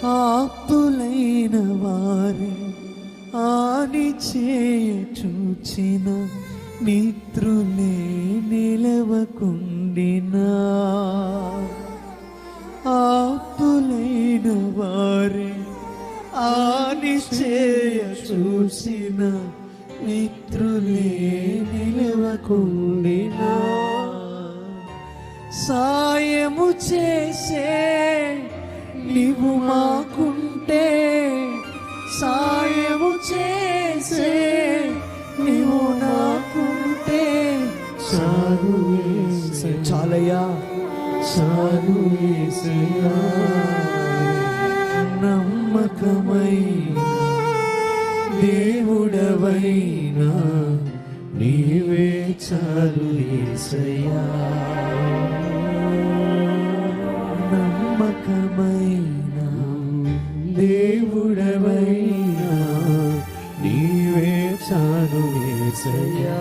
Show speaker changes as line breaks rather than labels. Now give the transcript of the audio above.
ఆప్తులైన వారి ఆని చేయ చూచిన మిత్రులే నిలవకుండినా, ఆప్తులైన వారి ఆని చేయ చూసిన మిత్రులే నిలవకుండినా, సాయము చేసే నీవు మాకుంటే, సాయము చేసే నీవు నాకుంటే చాలు చాలయ్యా, చాలు యేసయ్యా. నమ్మకమైన దేవుడవైనా నీవే చాలు యేసయ్యా. నమ్మకమైన దేవుడవైనా నీవే చాలు యేసయ్యా.